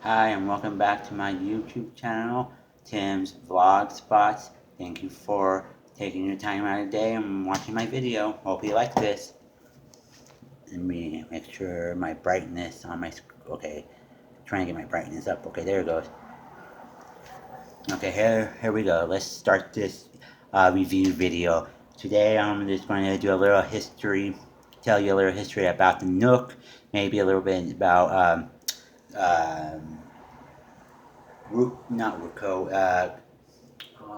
Hi, and welcome back to my YouTube channel, Tim's Vlog Spots. Thank you for taking your time out of the day and watching my video. Hope you like this. Let me make sure my brightness on my okay, trying to get my brightness up. Okay, there it goes. Okay, here we go. Let's start this review video. Today I'm just going to do a little history, tell you a little history about the Nook, maybe a little bit about um, not Roku,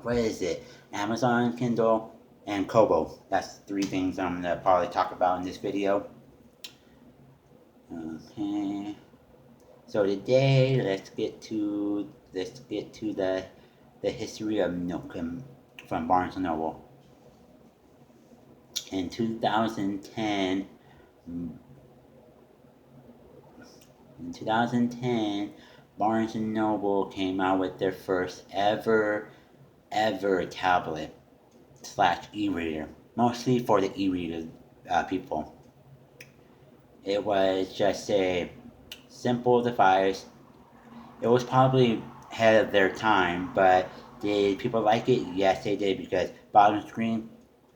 what is it? Amazon Kindle and Kobo. That's three things I'm gonna probably talk about in this video. Okay. So today, let's get to the history of Nook from Barnes and Noble. In 2010, in 2010, Barnes and Noble came out with their first ever tablet slash e-reader, mostly for the e-reader people. It was just a simple device. It was probably ahead of their time, but did people like it? Yes, they did, because bottom screen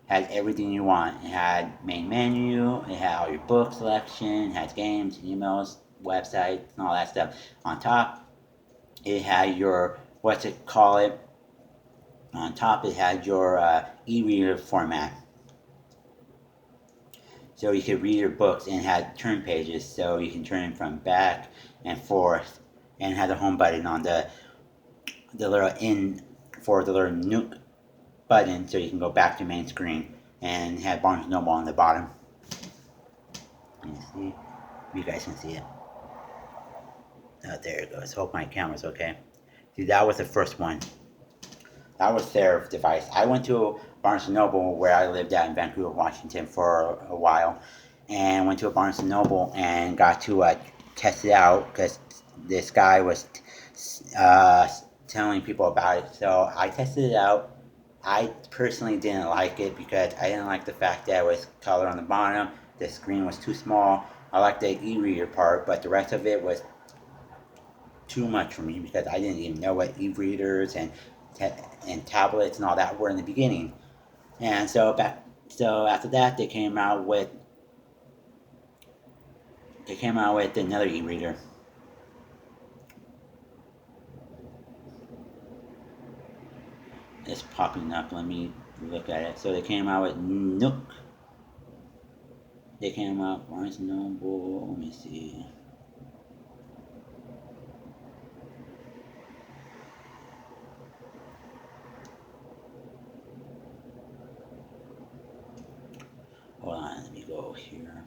had everything you want. It had main menu, it had all your book selection, it had games, emails, websites, and all that stuff. On top, it had your, what's it call it? On top, it had your e-reader format. So you could read your books, and it had turn pages, so you can turn from back and forth, and had the home button on the little in for the little Nook button, so you can go back to main screen, and had Barnes Noble on the bottom. You see, you guys can see it. Oh, there it goes. Hope my camera's okay. See, that was the first one. That was their device. I went to Barnes and Noble where I lived at in Vancouver, Washington for a while, and went to a Barnes and Noble and got to test it out because this guy was uh, telling people about it. So I tested it out. I personally didn't like it because I didn't like the fact that it was color on the bottom. The screen was too small. I liked the e-reader part, but the rest of it was too much for me because I didn't even know what e-readers and tablets and all that were in the beginning. And so after that, they came out with another e-reader. It's popping up. Let me look at it. So they came out with Nook. They came out Barnes and Noble. Let me see. Hold on. Let me go here.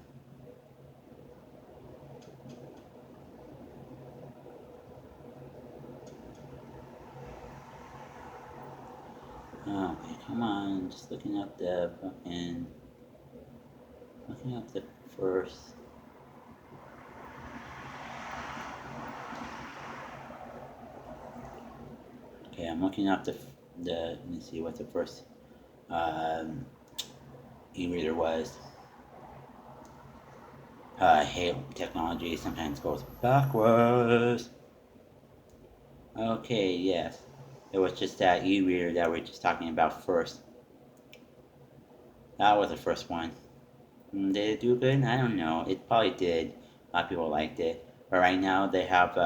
Oh, okay, come on. Just looking up the first. Okay, I'm looking up the. Let me see what the first um, e-reader was. Hey, technology sometimes goes backwards. Okay, yes. It was just that e-reader that we are just talking about first. That was the first one. Did it do good? I don't know. It probably did. A lot of people liked it. But right now they have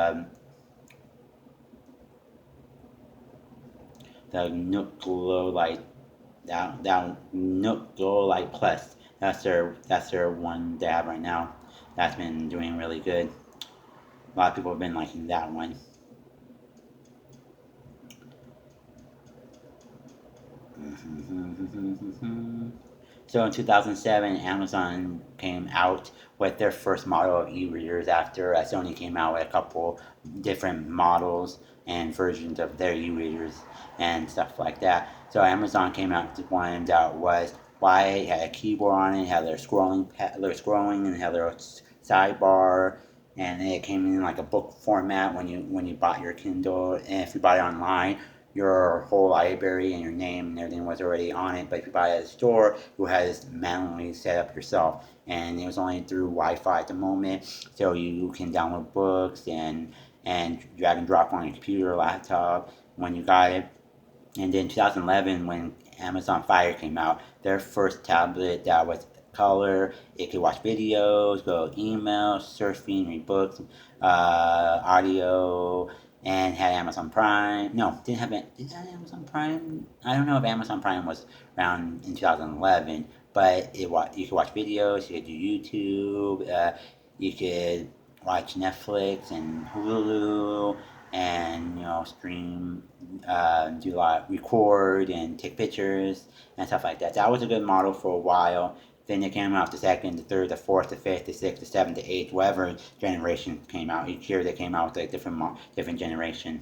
the Nook Glow Light. That Nook Glow Light Plus. That's their one they have right now. That's been doing really good. A lot of people have been liking that one. So in 2007, Amazon came out with their first model of e-readers after Sony came out with a couple different models and versions of their e-readers and stuff like that. So Amazon came out with one that was white, had a keyboard on it, had their scrolling and had their sidebar, and it came in like a book format when you bought your Kindle, and if you bought it online, your whole library and your name and everything was already on it. But if you buy it at a store, you had to manually set up yourself, and it was only through Wi-Fi at the moment, so you can download books and drag and drop on your computer or laptop when you got it. And then 2011, when Amazon Fire came out, their first tablet that was color, it could watch videos, go email, surfing, read books, audio, and had Amazon Prime. No, didn't have it. Did it have Amazon Prime? I don't know if Amazon Prime was around in 2011, but you could watch videos, you could do YouTube, you could watch Netflix and Hulu, and stream, do a lot, record and take pictures and stuff like that. That was a good model for a while. Then they came out the second, the third, the fourth, the fifth, the sixth, the seventh, the eighth, whatever generation came out. Each year they came out with a different generation.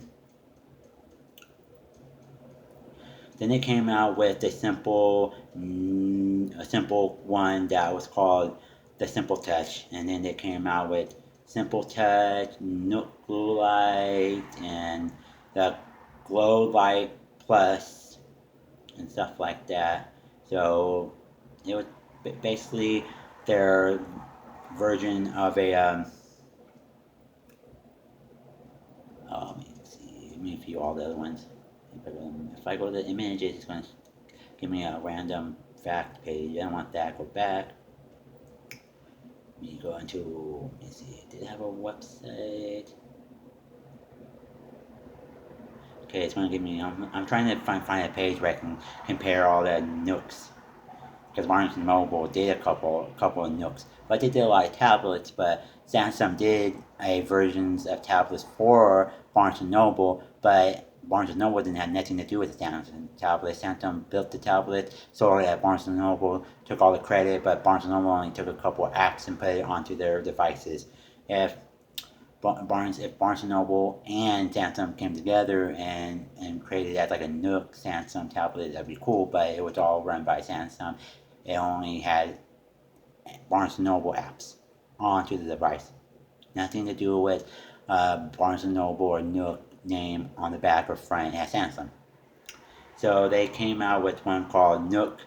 Then they came out with a simple one that was called the Simple Touch, and then they came out with Simple Touch, Nook Glow Light, and the Glow Light Plus, and stuff like that. So it was basically their version of a let me see, let me view all the other ones. If I go to the images, it's going to give me a random fact page. I don't want that. Go back. Let me go into, let me see, did it have a website? Okay, it's going to give me, I'm trying to find a page where I can compare all the Nooks. Because Barnes & Noble did a couple of Nooks. But they did a lot of tablets, but Samsung did a versions of tablets for Barnes & Noble, but Barnes & Noble didn't have nothing to do with the Samsung tablet. Samsung built the tablet, sold it at Barnes & Noble, took all the credit, but Barnes & Noble only took a couple of apps and put it onto their devices. If Barnes & Noble and Samsung came together and created that like a Nook Samsung tablet, that'd be cool, but it was all run by Samsung. It only had Barnes & Noble apps onto the device. Nothing to do with Barnes & Noble or Nook name on the back or front. It has Samsung. So they came out with one called Nook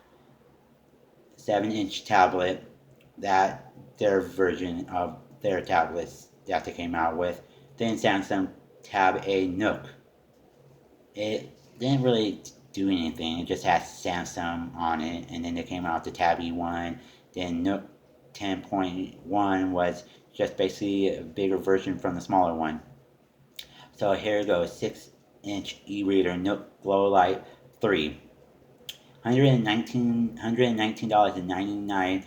7-inch tablet. That their version of their tablets that they came out with. Then Samsung Tab A Nook. It didn't really do anything. It just has Samsung on it, and then they came out the Tab E1. Then Nook 10.1 was just basically a bigger version from the smaller one. So here goes, 6-inch e-reader Nook Glow Light 3. $119.99,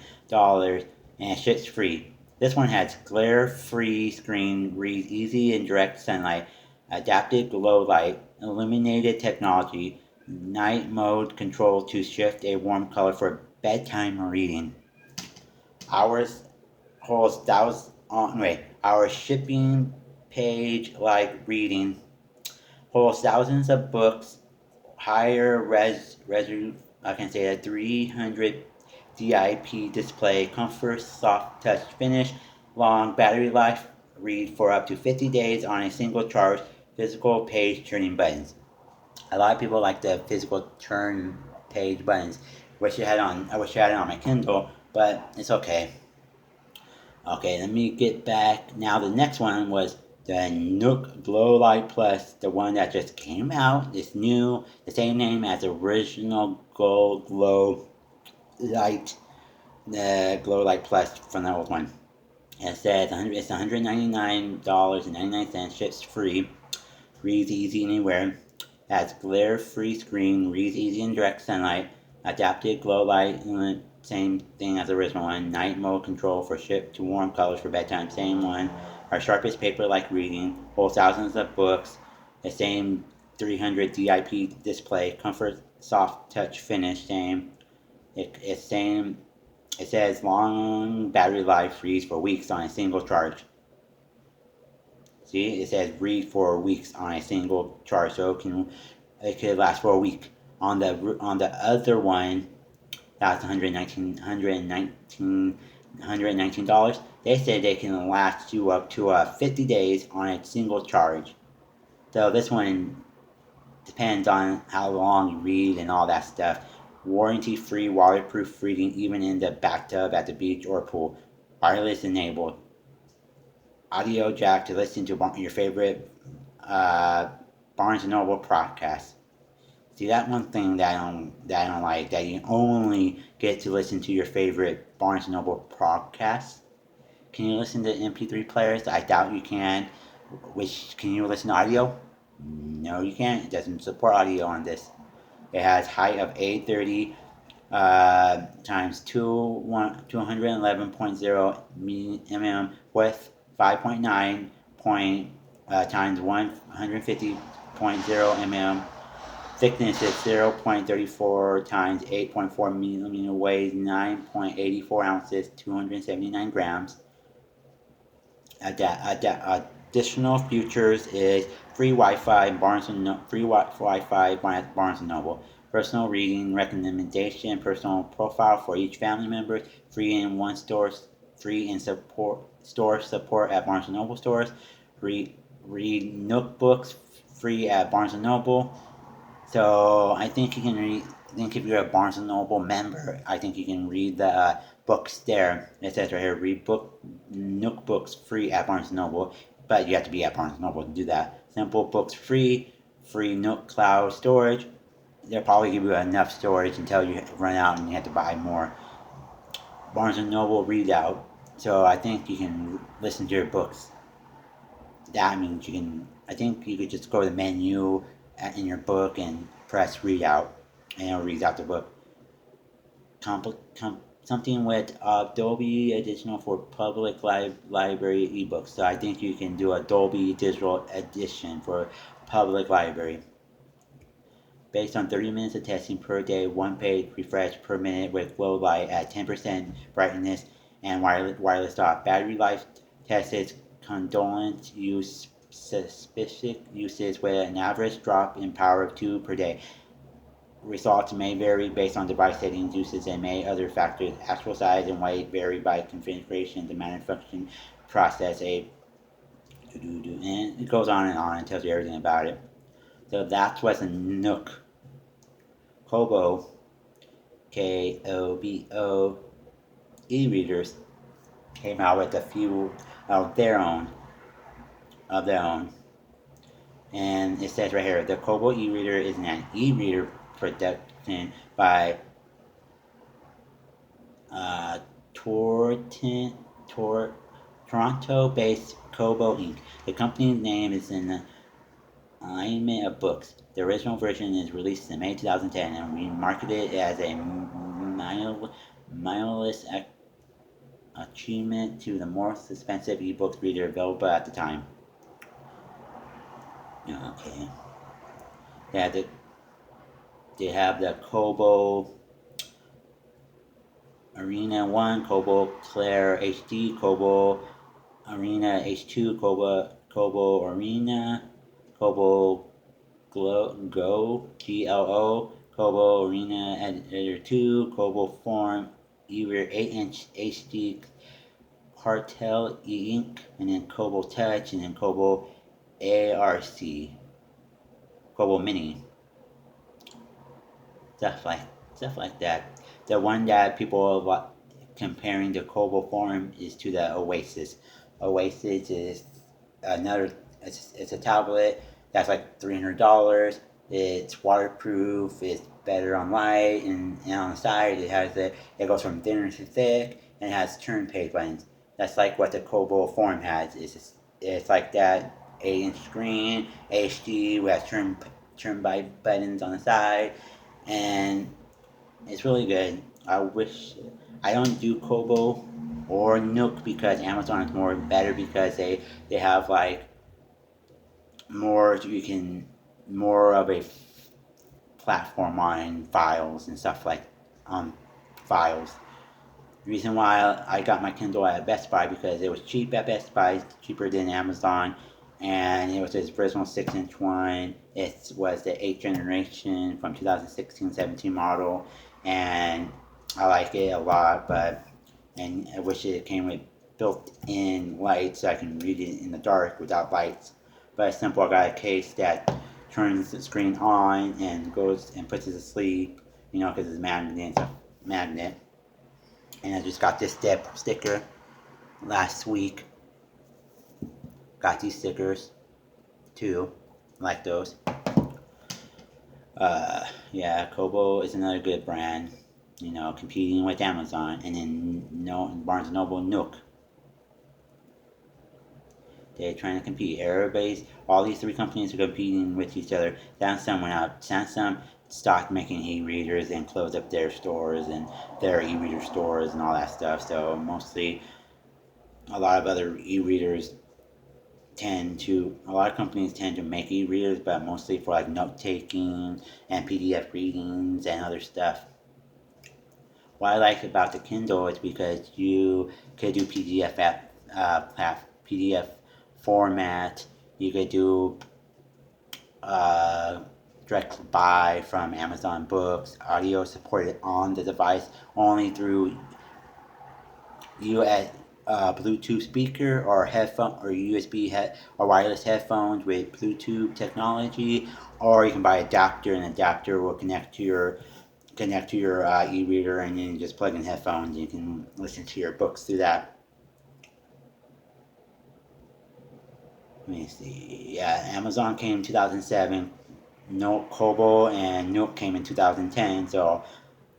and it ships free. This one has glare-free screen, reads easy in direct sunlight, adaptive glow light, illuminated technology, night mode control to shift a warm color for bedtime reading. Ours holds our shipping page like reading holds thousands of books, higher I can say a 300 DIP display, comfort, soft touch finish, long battery life, read for up to 50 days on a single charge, physical page turning buttons. A lot of people like the physical turn page buttons. I wish I had it on my Kindle, but it's okay. Okay, let me get back. Now the next one was the Nook Glow Light Plus, the one that just came out. It's new, the same name as the original Gold Glow Light, the Glow Light Plus from the old one. It says it's $199.99, ships free, reads easy anywhere, has glare-free screen, reads easy in direct sunlight, adaptive glow light, same thing as the original one, night mode control for shift to warm colors for bedtime, same one. Our sharpest paper like reading, holds thousands of books, the same 300 DIP display, comfort, soft touch finish, same. It's same. It says long battery life, reads for weeks on a single charge. See, it says read for weeks on a single charge, so it could last for a week. On the other one, that's $119. They said they can last you up to 50 days on a single charge. So this one depends on how long you read and all that stuff. Warranty-free, waterproof reading even in the bathtub, at the beach, or pool. Wireless enabled. audio jack to listen to your favorite Barnes and Noble podcast. See, that one thing that I don't like, that you only get to listen to your favorite Barnes and Noble podcast. Can you listen to MP3 players? I doubt you can. Which can you listen to audio? No, you can't. It doesn't support audio on this. It has height of 830 times 211.0 mm, width 5.9 times 150.0 mm, thickness is 0.34 times 8.4 millimeter, weighs 9.84 ounces, 279 grams. Additional features is free Wi-Fi, Barnes and Noble, personal reading recommendation, personal profile for each family member, free in one store, free in store support at Barnes and Noble stores, read Nook books free at Barnes and Noble. So I think you can read. I think if you're a Barnes and Noble member, I think you can read the books there. It says right here, read Nook books free at Barnes and Noble, but you have to be at Barnes and Noble to do that. Simple books free Nook cloud storage. They'll probably give you enough storage until you run out and you have to buy more. Barnes and Noble readout. So I think you can listen to your books. That means you can. I think you could just go to the menu in your book and press readout, and it'll read out the book. Something with Adobe Additional for public library ebooks. So I think you can do Adobe Digital Edition for public library. Based on 30 minutes of testing per day, one page refresh per minute with low light at 10% brightness and wireless dock. Battery life tested condolent use suspicious uses with an average drop in power of 2 per day. Results may vary based on device settings, uses, and many other factors. Actual size and weight vary by configuration, the manufacturing process. And it goes on and tells you everything about it. So that's what's a Nook. Kobo, Kobo e-readers came out with a few of their own. And it says right here, the Kobo e-reader is an e-reader production by Toronto-based Kobo Inc. The company's name is in the alignment of books. The original version is released in May 2010 and we marketed it as a mindless achievement to the most expensive ebook reader available at the time. Okay. Yeah, they have the Kobo Arena 1, Kobo Claire HD, Kobo Arena H2, Kobo Arena, Kobo Go, GLO, Kobo Arena Editor 2, Kobo Form E-Reader 8-inch HD Cartel E-Ink, and then Kobo Touch, and then Kobo ARC, Kobo Mini, stuff like that. The one that people are comparing the Kobo Form is to the Oasis. Oasis is it's a tablet that's like $300. It's waterproof. It's better on light, and on the side it goes from thinner to thick, and it has turn page buttons. That's like what the Kobo Form has. It's like that 8-inch screen, HD, with turn by buttons on the side, and it's really good. I don't do Kobo or Nook because Amazon is more better because they have like more of a platform on files and stuff like files. The reason why I got my Kindle at Best Buy because it was cheap at Best Buy, cheaper than Amazon, and it was this original 6-inch one. It was the 8th generation from 2016-17 model, and I like it a lot, and I wish it came with built-in lights so I can read it in the dark without lights. But it's simple. I got a case that turns the screen on and goes and puts it to sleep, because it's a magnet. And I just got this sticker last week. got these stickers too, like those. Yeah, Kobo is another good brand. Competing with Amazon, and then no Barnes and Noble, Nook. They're trying to compete. All these three companies are competing with each other. Samsung went out. Samsung stopped making e-readers and closed up their stores and their e-reader stores and all that stuff. So mostly, a lot of other e-readers a lot of companies tend to make e-readers, but mostly for like note taking and PDF readings and other stuff. What I like about the Kindle is because you could do PDF format. You could do uh, direct buy from Amazon Books. Audio supported on the device only through US Bluetooth speaker or headphone or or wireless headphones with Bluetooth technology, or you can buy an adapter, and adapter will connect to your e-reader, and then you just plug in headphones. You can listen to your books through that. Let me see. Yeah, Amazon came in 2007. No Kobo and Nook came in 2010. So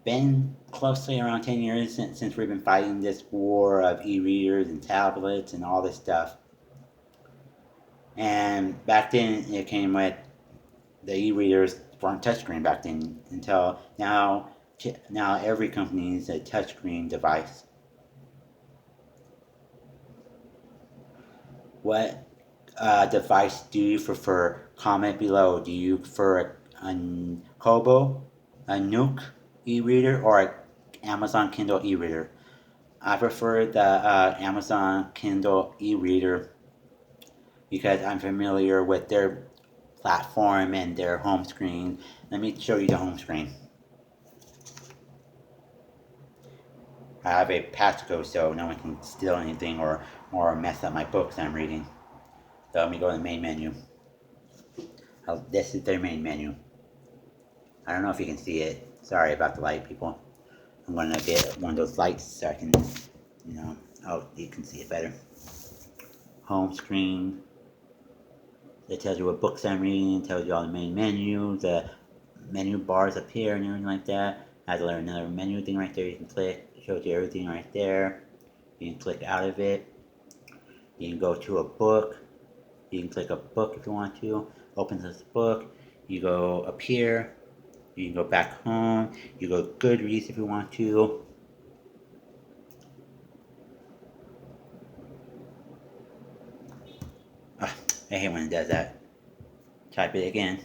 been closely around 10 years since we've been fighting this war of e-readers and tablets and all this stuff. And back then, it came with the e-readers weren't touchscreen back then until now. Now every company needs a touchscreen device. What device do you prefer? Comment below. Do you prefer a Kobo, a Nook e-reader, or a Amazon Kindle e-reader? I prefer the Amazon Kindle e-reader because I'm familiar with their platform and their home screen. Let me show you the home screen. I have a passcode so no one can steal anything or mess up my books I'm reading. So let me go to the main menu. This is their main menu. I don't know if you can see it. Sorry about the light, people. I'm gonna get one of those lights so I can, oh, you can see it better. Home screen. It tells you what books I'm reading. It tells you all the main menu, the menu bars up here and everything like that. Has another menu thing right there you can click. It shows you everything right there. You can click out of it. You can go to a book. You can click a book if you want to. Opens this book. You go up here. You can go back home. You go Goodreads if you want to. I hate when it does that. Type it again.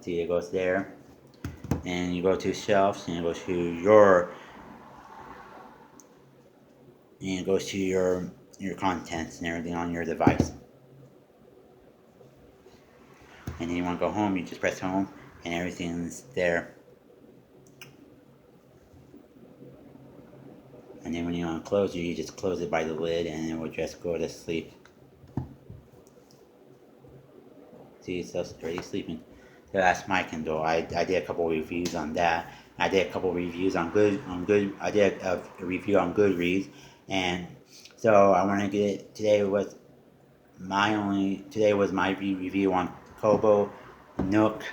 See, it goes there. And you go to shelves, and it goes to your contents and everything on your device. And then you want to go home, you just press home, and everything's there. And then when you want to close it, you just close it by the lid, and it will just go to sleep. See, it's already sleeping. So that's my Kindle. I did a couple reviews on that. I did a couple reviews on I did a review on Goodreads, and so I want to get today was my review on Kobo, Nook,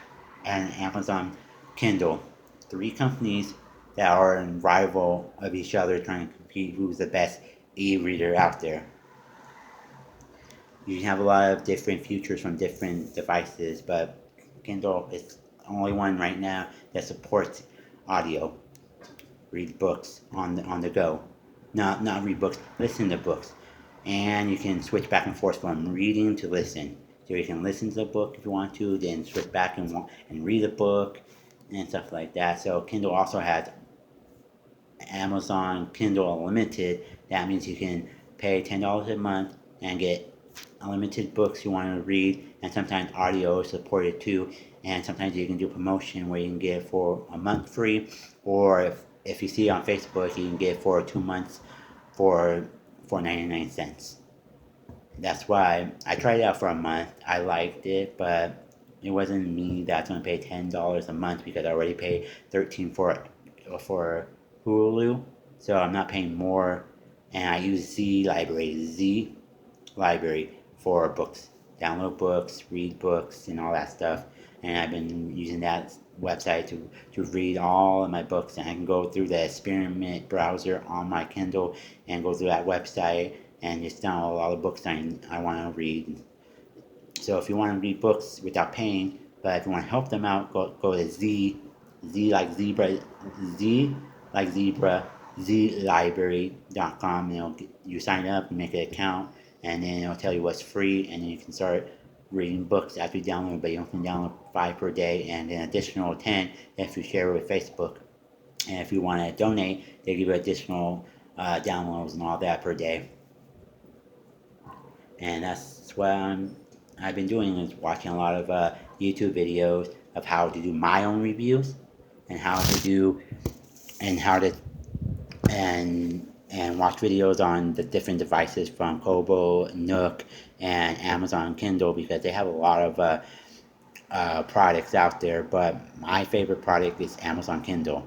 and Amazon Kindle. Three companies that are in rival of each other, trying to compete who's the best e-reader out there. You can have a lot of different features from different devices, but Kindle is the only one right now that supports audio. Read books on the go. Not read books, listen to books. And you can switch back and forth from reading to listen. So you can listen to the book if you want to, then switch back and read the book and stuff like that. So Kindle also has Amazon Kindle Unlimited. That means you can pay $10 a month and get unlimited books you want to read, and sometimes audio is supported too. And sometimes you can do promotion where you can get it for a month free, or if you see it on Facebook, you can get it for 2 months for 99 cents. That's why I tried it out for a month. I liked it, but it wasn't me that's going to pay $10 a month because I already paid $13 for Hulu. So I'm not paying more and I use Z Library for books, download books, read books, and all that stuff. And I've been using that website to read all of my books, and I can go through the experiment browser on my Kindle and go through that website and just download all the books I want to read. So if you want to read books without paying, but if you want to help them out, go to Z like zebra, Z like zebra, zlibrary.com, and you sign up and make an account, and then it'll tell you what's free, and then you can start reading books after you download, but you can download 5 per day, and an additional 10 if you share it with Facebook. And if you want to donate, they give you additional downloads and all that per day. And that's what I've been doing, is watching a lot of YouTube videos of how to do my own reviews, and how to do and how to and watch videos on the different devices from Kobo, Nook, and Amazon Kindle, because they have a lot of products out there. But my favorite product is Amazon Kindle.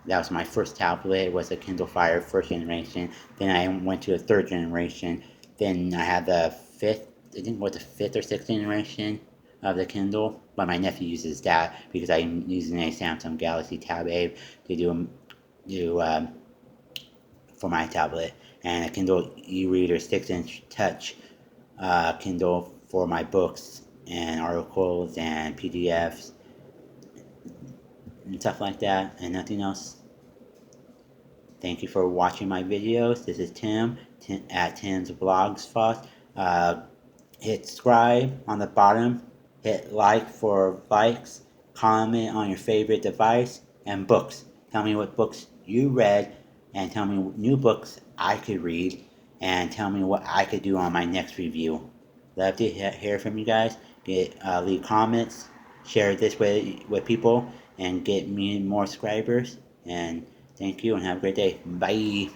That was my first tablet. It was a Kindle Fire first generation. Then I went to a third generation. Then I had the fifth, I think it was the fifth or sixth generation of the Kindle. But my nephew uses that because I'm using a Samsung Galaxy Tab A to do for my tablet, and a Kindle e-reader 6-inch touch Kindle for my books and articles and PDFs and stuff like that, and nothing else. Thank you for watching my videos. This is Tim at Tim's Blogspot. Hit subscribe on the bottom. Hit like for likes. Comment on your favorite device and books. Tell me what books you read, and tell me new books I could read, and tell me what I could do on my next review. Love to hear from you guys. Leave comments. Share this with people and get me more subscribers. And thank you and have a great day. Bye.